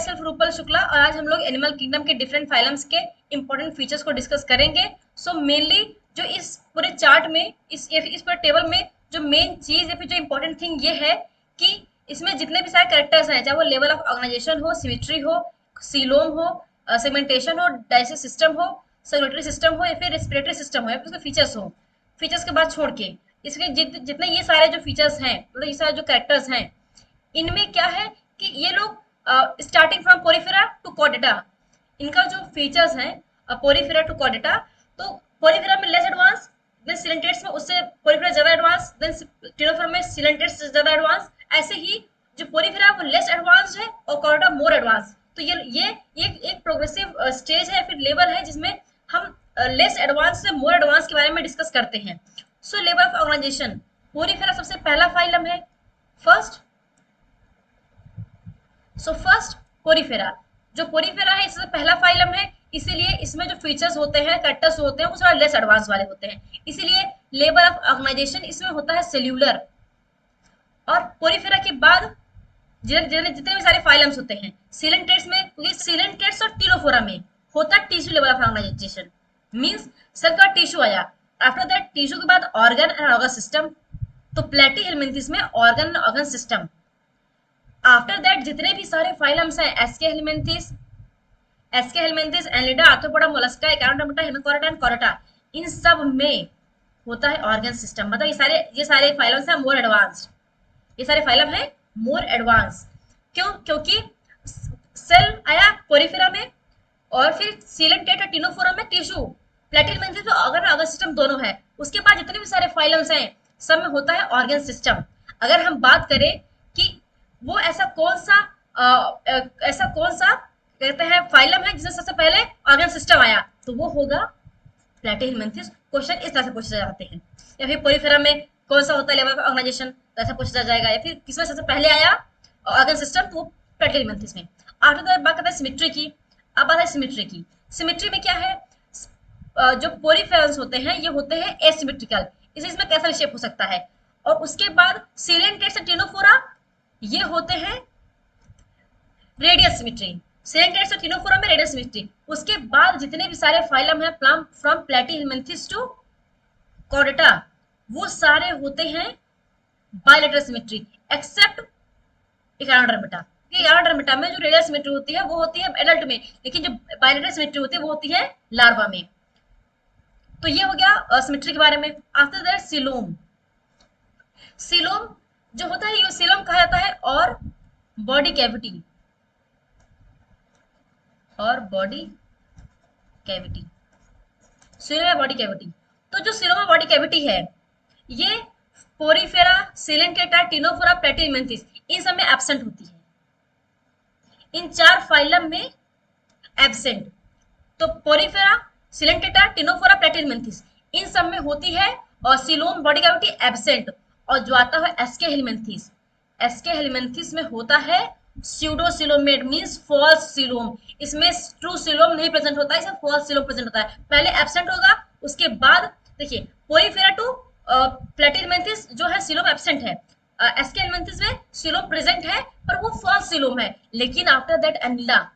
Self Rupal Shukla और आज हम लोग एनिमल किंगडम के डिफरेंट फाइलम्स के इंपॉर्टेंट फीचर्स को डिस्कस करेंगे। सो मेनली जो इस पूरे चार्ट में इस पूरे टेबल में जो मेन चीज या फिर जो इंपॉर्टेंट थिंग ये है कि इसमें जितने भी सारे कैरेक्टर्स हैं, चाहे वो लेवल ऑफ ऑर्गेनाइजेशन हो, सिमेट्री हो, सीलोम हो, सेगमेंटेशन हो, डाइजेस्टिव सिस्टम हो, सर्कुलेटरी सिस्टम हो या फिर रेस्पिरेटरी सिस्टम हो या फिर उसके फीचर्स हो, फीचर्स के बाद छोड़ के इसके जितने ये सारे जो फीचर्स हैं, मतलब ये सारे जो कैरेक्टर्स हैं, इनमें क्या है कि ये लोग starting from porifera to chordata, इनका जो फीचर्स हैं पोरिफेरा टू कॉर्डेटा, तो पोरिफेरा में लेस एडवांस, देन सिलेंटेट्स में उससे पोरिफेरा ज्यादा एडवांस, देन टिनोफेरा में सिलेंटेट्स ज्यादा एडवांस, ऐसे ही जो पोरिफेरा वो लेस एडवांस है और कॉर्डेटा मोर एडवांस। तो ये एक प्रोग्रेसिव स्टेज है, फिर लेवल है जिसमें हम लेस एडवांस से मोर एडवांस के बारे में डिस्कस करते हैं। So level of organization, porifera सबसे पहला फाइलम है, फर्स्ट। सो फर्स्ट पोरिफेरा, जो पोरिफेरा है इससे पहला फाइलम है, इसीलिए इसमें जो फीचर्स होते हैं, कैरेक्टर्स होते हैं, वो थोड़ा लेस एडवांस वाले होते हैं, इसीलिए लेवल ऑफ ऑर्गेनाइजेशन इसमें होता है सेल्यूलर। और पोरिफेरा के बाद जितने भी सारे फाइलम्स होते हैं, सिलेंटेट्स में, क्योंकि सिलेंटेट्स और टिलोफोरा में होता है tissue level of organisation, means cell का टिश्यू आया, आफ्टर दैट टिश्यू के बाद ऑर्गन एंड ऑर्गन सिस्टम, तो प्लेटीहेल्मिन्थेस में organ and organ system. After that जितने भी सारे फाइलम्स हैं, aschelminthes, annelida, arthropoda, mollusca, echinodermata, hemichordata and chordata, इन सब में होता है ऑर्गन सिस्टम। मतलब ये सारे फाइलम्स हैं मोर एडवांस्ड, ये सारे फाइलम है मोर एडवांस। क्यों? क्योंकि सेल आया पोरिफेरा में और फिर सीलेंटेट और टिनोफोरा में टिश्यू, प्लेटीहेल्मिन्थेस में ऑर्गन ऑर्गन सिस्टम दोनों है। उसके बाद जितने भी सारे फाइलम्स हैं सब में होता है ऑर्गन सिस्टम। अगर हम बात करें कि वो ऐसा कौन सा कहते हैं फाइलम है जिसमें सबसे पहले ऑर्गन सिस्टम आया, तो वो होगा प्लेटीहेल्मिन्थेस। क्वेश्चन इस तरह से पूछे जाते हैं। या फिर पोरिफेरा में कौन सा होता है लेवल ऑफ ऑर्गेनाइजेशन, तो ऐसा पूछा जाएगा। या फिर किसमें सबसे पहले आया ऑर्गन सिस्टम, तो वो प्लेटीहेल्मिन्थेस में। आफ्टर दैट बात करते हैं सिमेट्री की। अब बात है सिमेट्री की। सिमेट्री में क्या है, जो पोरिफेरल्स होते हैं ये होते हैं एसिमेट्रिकल, इसमें कैसा शेप हो सकता है। और उसके बाद सिलेंटेट्स और टिनोफोरा ये होते हैं रेडियस सिमेट्री, सिलेंटेट्स और टिनोफोरा में रेडियस सिमेट्री। उसके बाद जितने भी सारे फाइलम है फ्रॉम प्लेटीहेल्मिन्थेस टू कॉर्डेटा, वो सारे होते हैं बायलेटरल सिमेट्री, एक्सेप्ट एकारोडर्मिटा। एकारोडर्मिटा में जो रेडियस सिमेट्री होती है वो होती है एडल्ट में, लेकिन जो बायलेटरल सिमेट्री होती है वो होती है लार्वा में। तो ये हो गया सिमेट्री के बारे में। आफ्टर दैट सीलोम, सीलोम जो होता है ये सीलोम कहा जाता है, और बॉडी कैविटी, और बॉडी कैविटी, सीलोम या बॉडी कैविटी। तो जो सीलोम या बॉडी कैविटी है ये पोरिफेरा, सिलेंटेटा, टिनोफोरा, प्लेटीहेल्मिन्थेस इन सब में एब्सेंट होती है, इन चार फाइलम में एब्सेंट। तो पोरिफेरा, सिलेंटेटा, टिनोफोरा, प्लेटीहेल्मिन्थेस इन सब में होती है, और सीलोम बॉडी कैविटी एब्सेंट। और जो आता है एसके हेलमिन्थेस, एसके हेलमिन्थेस में होता है स्यूडोसिलोमेट, मींस फॉल्स सिलोम। इसमें ट्रू सिलोम नहीं प्रेजेंट होता है, इसमें फॉल्स सिलोम प्रेजेंट होता है। पहले एब्सेंट होगा, उसके बाद देखिए पोरिफेरा टू प्लेटीहेल्मिन्थेस जो है सिलोम एब्सेंट है, एसके हेलमिन्थेस में सिलोम प्रेजेंट है पर वो फॉल्स सिलोम है। लेकिन after that annelida,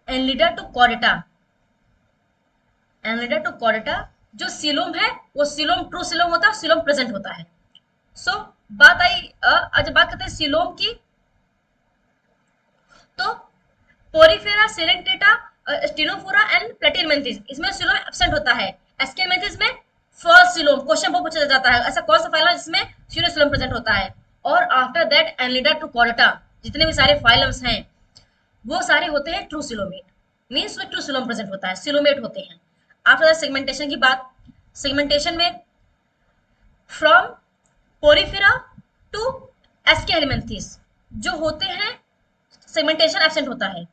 annelida to chordata, annelida to chordata जो सिलोम है वो सिलोम ट्रू सिलोम होता है, सिलोम प्रेजेंट होता है। सो बात आई, आज बात करते हैं सिलोम की। तो पोरिफेरा, सिलेंटेटा, स्टिनोफोरा एंड प्लेटीहेल्मिन्थेस इसमें सिलोम एब्सेंट होता है। एसके हेलमिन्थेस में फॉल्स सिलोम, क्वेश्चन बहुत पूछा जाता है ऐसा कौन सा फाइलम है जिसमें सिलोम प्रेजेंट होता है। और after that annelida to chordata जितने भी सारे फाइलम्स हैं वो सारे होते हैं ट्रू सिलोमेट, मींस में ट्रू सिलोम प्रेजेंट होता है, सिलोमेट होते हैं। आफ्टर दैट सेगमेंटेशन की बात, सेगमेंटेशन में from porifera to aschelminthes जो होते हैं सेगमेंटेशन एब्सेंट होता है।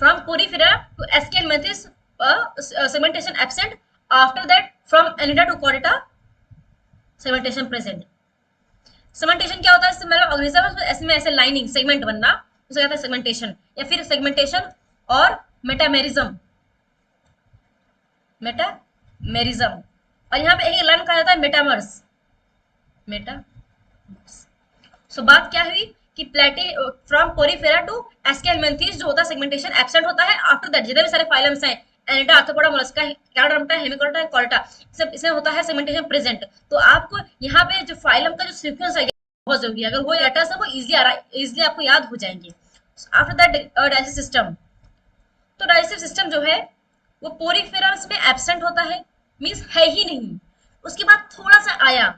From porifera to aschelminthes segmentation absent, after that from annelida to chordata segmentation present. Segmentation क्या होता है, इससे मतलब ऑर्गेनिज्म में ऐसे लाइनिंग सेगमेंट बनना, उसे कहते हैं सेगमेंटेशन। या फिर सेगमेंटेशन और मेटामेरिज्म, मेटामेरिज्म। और यहाँ पे एक लाइन कहा जाता है मेटामर्स, मेटामर्स। सो बात क्या हुई कि प्लेटी फ्रॉम पोरीफेरा टू एस्केलमेंथीज जो होता है सेगमेंटेशन एब्सेंट होता है। आफ्टर दैट जितने भी सारे फाइलम्स हैं, एनिटा, आर्थ्रोपोडा, मोलस्का, कैरोडर्माटा, हेमिकोर्टा, कॉर्टा, सब इसमें होता है सेगमेंटेशन प्रेजेंट। तो आपको यहाँ पे जो फाइलम का जो सीक्वेंस है बहुत जरूरी है, अगर वो लेटर्स है वो इजीली आपको याद हो जाएंगे। After that digestive system. तो डाइजेस्टिव सिस्टम जो है वो पोरीफेरम्स में एब्सेंट होता है, मींस है ही नहीं। उसके बाद थोड़ा सा आया,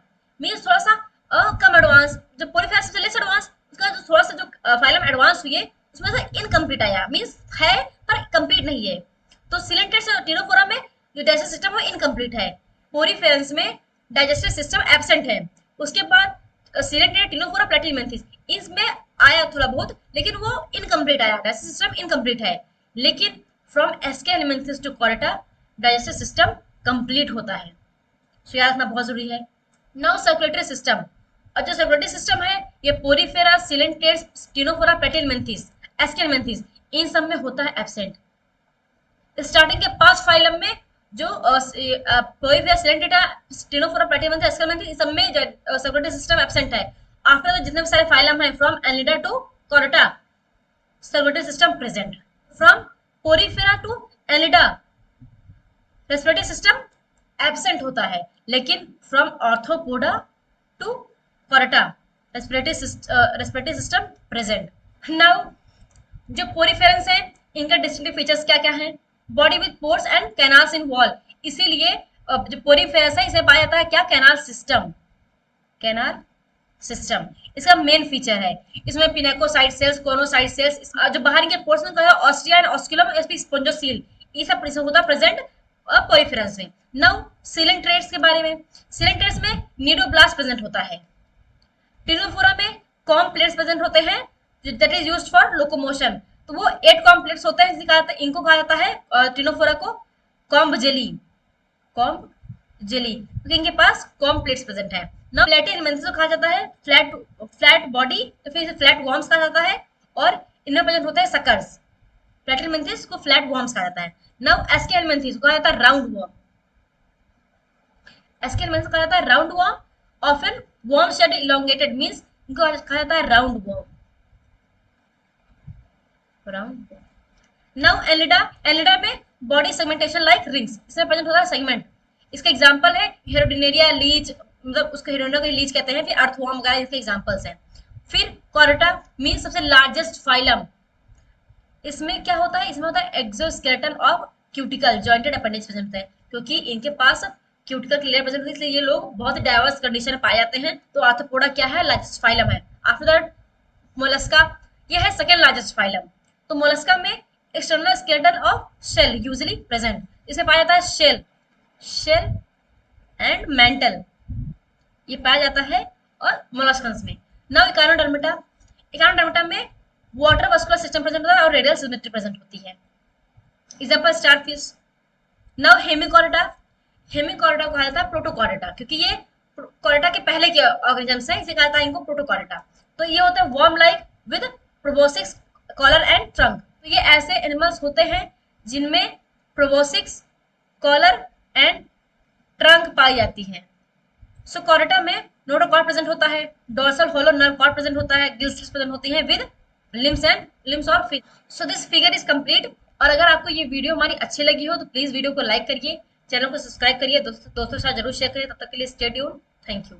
मींस थोड़ा सा कम एडवांस, जब पोरीफेरा से लेस एडवांस, उसका जो थोड़ा सा जो फाइलम एडवांस हुए उसमें से इनकम्प्लीट आया, मींस है पर कंप्लीट नहीं है। तो सिलेंटेड से टिनोफोरा में जो डाइजेस्टिव सिस्टम वो इनकम्प्लीट है, पोरीफेरम्स में डाइजेस्टिव सिस्टम एब्सेंट है। उसके बाद सिलेंटेड टिनोफोरा, प्लेटिहेलमिन्थेस, इसमें आया थोड़ा बहुत लेकिन वो इनकम्प्लीट आया, डाइजेस्टिव सिस्टम इनकम्प्लीट है। लेकिन from aschelminthes to chordata digestive system complete होता है। सो याद रखना बहुत जरूरी है। Now circulatory system. और जो सर्कुलेटरी सिस्टम है ये पोरीफेरा, सिलेंटेड, टिनोफोरा, प्लेटिहेलमिन्थेस, एस्केलमेंथेस इन सब में होता है एब्सेंट। स्टार्टिंग के 5 फाइलम में जो porifera, coelenterata, ctenophora, platyhelminthes, aschelminthes इन सब में सर्कुलेटरी सिस्टम एब्सेंट है। आफ्टर जितने भी सारे फाइलम है from annelida to chordata circulatory system present. From porifera to annelida respiratory system absent होता है, लेकिन from arthropoda to chordata respiratory system present. Now जो पोरीफेरम्स हैं इनके डिस्टिंक्टिव फीचर्स क्या क्या हैं? Body with pores and canals in wall, इसीलिए जो पोरीफेरस है इसे पाया जाता है क्या? Canal system. कैनाल सिस्टम इसका मेन फीचर है। इसमें पिनेकोसाइट सेल्स, कोनोसाइट सेल्स, जो बाहर के पोर्शन का है ऑस्ट्रिया एंड ऑस्कुलम, स्पोंजोसील, ये सब होता प्रेजेंट पोरीफेरस में। नाउ सिलेंट्रेट्स के बारे में। सिलेंट्रेट्स में नीडोब्लास्ट प्रेजेंट होता है। टिनोफोरा में कॉम प्लेट्स प्रेजेंट होते हैं that is used for locomotion. तो वो 8 कॉम प्लेट्स होते हैं, इनको कहा जाता है टिनोफोरा को कॉम्ब जेली, कॉम्ब जेली, क्योंकि इनके पास कॉम प्लेट्स प्रेजेंट है। ना प्लेटिहेलमिन्थेस को कहा जाता है फ्लैट बॉडी, तो फिर इसे फ्लैट वॉर्म्स कहा जाता है, और इनमें प्रेजेंट होते हैं सकर्स। प्लेटिहेलमिन्थेस को फ्लैट वॉर्म्स कहा जाता है। नाउ एस्केलमेंथेस को कहा जाता है राउंड वॉर्म। एस्केलमेंथेस कहा जाता है round worm, often worm shaped elongated, means इनको कहा जाता है round worm, round worm. Now annelida में बॉडी सेगमेंटेशन लाइक रिंग्स, इसमें प्रेजेंट होता है सेगमेंट। इसका एग्जांपल है हेरोडिनेरिया लीच, मतलब उसको हेरोडिनेरिया को लीच कहते हैं, फिर अर्थवॉर्म वगैरह इसके एग्जांपल्स हैं। फिर कॉर्टा मींस सबसे लार्जेस्ट फाइलम। इसमें क्या होता है? इसमें होता है exoskeleton of cuticle jointed appendix present होता है, क्योंकि इनके पास क्यूटिकल लेयर प्रेजेंट होती है, इसलिए ये लोग बहुत डाइवर्स कंडीशन में पाए जाते हैं। तो आर्थ्रोपोडा क्या है? लार्जेस्ट फाइलम है। आफ्टर दैट मोलस्का, ये है सेकंड लार्जेस्ट फाइलम। तो मोलस्का में external skeleton of shell usually present, इसे पाया जाता है शेल एंड मेंटल, ये पाया जाता है और मोलस्कन्स में। नाउ इकानोडर्मेटा में वाटर वस्कुलर सिस्टम प्रेजेंट होता है और रेडियल सिमेट्री प्रेजेंट होती है। Example starfish. नाउ हेमिकॉर्टा को कहा जाता है प्रोटोकॉर्टा, क्योंकि ये कॉर्टा के पहले के ऑर्गेनिजम्स हैं, इसे कहा जाता है इनको प्रोटोकॉर्टा। तो ये होता है worm like with proboscis, collar and trunk. तो ये ऐसे एनिमल्स होते हैं जिनमें प्रोबोसिक्स, कॉलर एंड ट्रंक पाई जाती है। सो कॉर्टा में नोटोकॉर्ड प्रेजेंट होता है, dorsal hollow nerve cord present होता है, गिल्स प्रेजेंट होती हैं विद लिम्स और fish. So this figure is complete. और अगर आपको ये वीडियो हमारी अच्छी लगी हो तो प्लीज वीडियो को लाइक करिए, चैनल को सब्सक्राइब करिए, दोस्तों के साथ जरूर शेयर करिए। तब तक के लिए स्टे ट्यून्ड, थैंक यू।